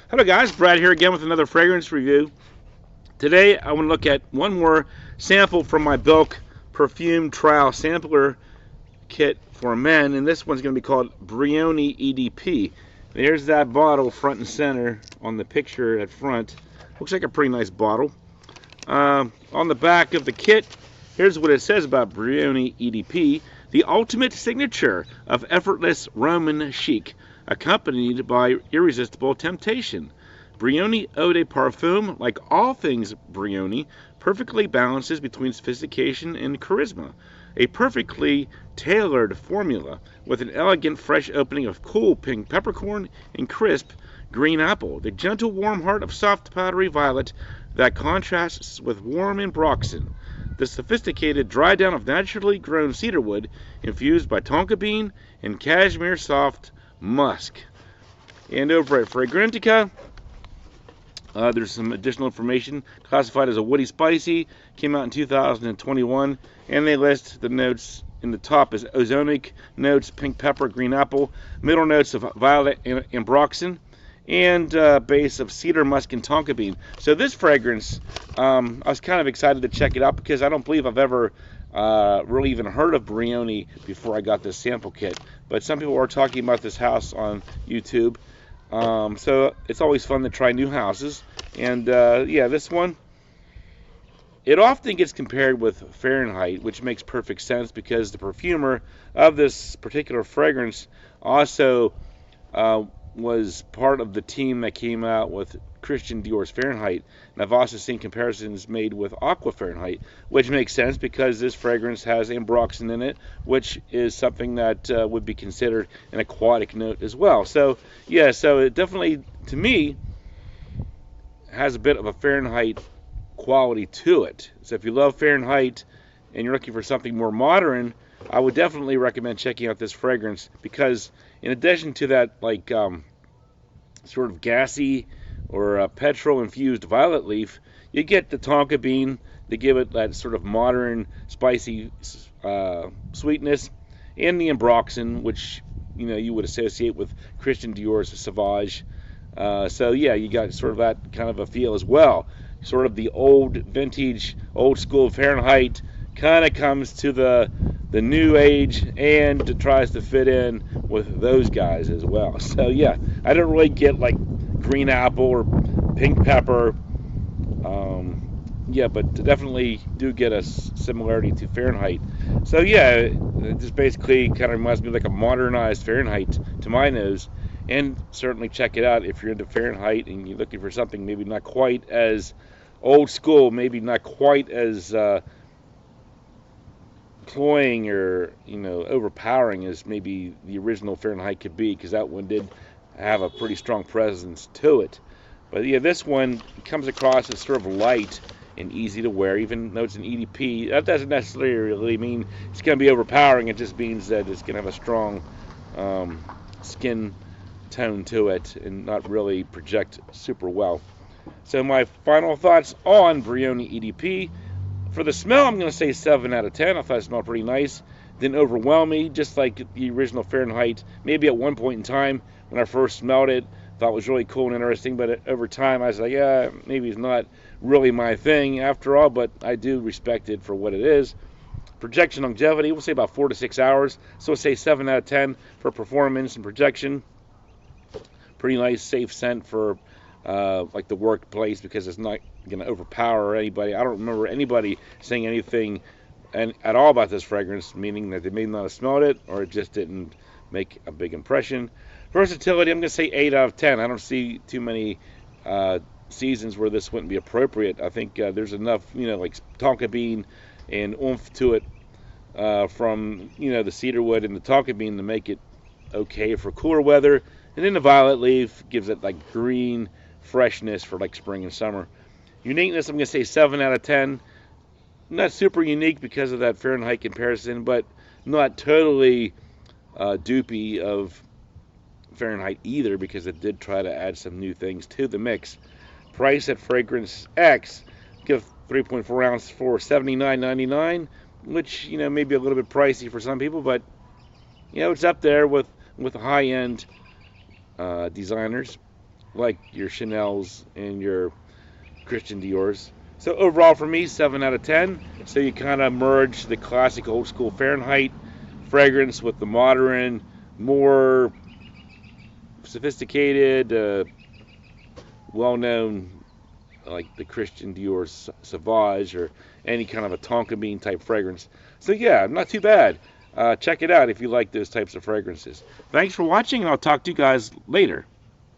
Hello guys, Brad here again with another fragrance review. Today I want to look at one more sample from my Bilk perfume trial sampler kit for men, and this one's going to be called Brioni EDP. There's that bottle front and center on the picture at front. Looks like a pretty nice bottle. On the back of the kit, here's what it says about Brioni EDP: the ultimate signature of effortless Roman chic, accompanied by irresistible temptation. Brioni Eau de Parfum, like all things Brioni, perfectly balances between sophistication and charisma. A perfectly tailored formula with an elegant fresh opening of cool pink peppercorn and crisp green apple. The gentle warm heart of soft powdery violet that contrasts with warm ambroxan. The sophisticated dry down of naturally grown cedarwood infused by tonka bean and cashmere soft musk. And over at Fragrantica, there's some additional information. Classified as a woody spicy, came out in 2021, and they list the notes in the top as ozonic notes, pink pepper, green apple, middle notes of violet and ambroxan, and base of cedar, musk, and tonka bean. So this fragrance, I was kind of excited to check it out because I don't believe I've ever really even heard of Brioni before I got this sample kit. But some people are talking about this house on YouTube. So it's always fun to try new houses. And yeah, this one, it often gets compared with Fahrenheit, which makes perfect sense because the perfumer of this particular fragrance also was part of the team that came out with Christian Dior's Fahrenheit. And I've also seen comparisons made with Aqua Fahrenheit, which makes sense because this fragrance has ambroxan in it, which is something that would be considered an aquatic note as well. So yeah, so it definitely, to me, has a bit of a Fahrenheit quality to it. So if you love Fahrenheit and you're looking for something more modern, I would definitely recommend checking out this fragrance because in addition to that, like sort of gassy or petrol infused violet leaf, you get the tonka bean to give it that sort of modern spicy sweetness, and the ambroxan, which you would associate with Christian Dior's Sauvage. So yeah, you got sort of that kind of a feel as well. Sort of the old vintage, old school Fahrenheit kind of comes to the new age and tries to fit in with those guys as well. So yeah, I don't really get like green apple or pink pepper. Yeah, but definitely do get a similarity to Fahrenheit. So yeah, it just basically kind of reminds me of like a modernized Fahrenheit to my nose. And certainly check it out if you're into Fahrenheit and you're looking for something maybe not quite as old school, maybe not quite as cloying or overpowering as maybe the original Fahrenheit could be, because that one did have a pretty strong presence to it. But yeah, this one comes across as sort of light and easy to wear, even though it's an EDP. That doesn't necessarily mean it's going to be overpowering. It just means that it's going to have a strong skin tone to it and not really project super well. So my final thoughts on Brioni EDP. For the smell, I'm going to say 7 out of 10. I thought it smelled pretty nice. Didn't overwhelm me, just like the original Fahrenheit. Maybe at one point in time when I first smelled it, thought it was really cool and interesting, but over time I was like, yeah, maybe it's not really my thing after all, but I do respect it for what it is. Projection longevity, we'll say about 4 to 6 hours. So we'll say 7 out of 10 for performance and projection. Pretty nice, safe scent for like the workplace because it's not going to overpower anybody. I don't remember anybody saying anything at all about this fragrance, meaning that they may not have smelled it or it just didn't make a big impression. Versatility, I'm going to say 8 out of 10. I don't see too many seasons where this wouldn't be appropriate. I think there's enough, like tonka bean and oomph to it from, the cedarwood and the tonka bean to make it okay for cooler weather. And then the violet leaf gives it like green freshness for like spring and summer. Uniqueness, I'm going to say 7 out of 10. Not super unique because of that Fahrenheit comparison, but not totally dupey of Fahrenheit either, because it did try to add some new things to the mix. Price at Fragrance X, give 3.4 ounce for $79.99, which may be a little bit pricey for some people, but it's up there with the high-end designers. like your Chanel's and your Christian Dior's. So overall for me, 7 out of 10. So you kind of merge the classic old school Fahrenheit fragrance with the modern, more sophisticated, well-known, like the Christian Dior Sauvage or any kind of a tonka bean type fragrance. So yeah, not too bad. Check it out if you like those types of fragrances. Thanks for watching, and I'll talk to you guys later.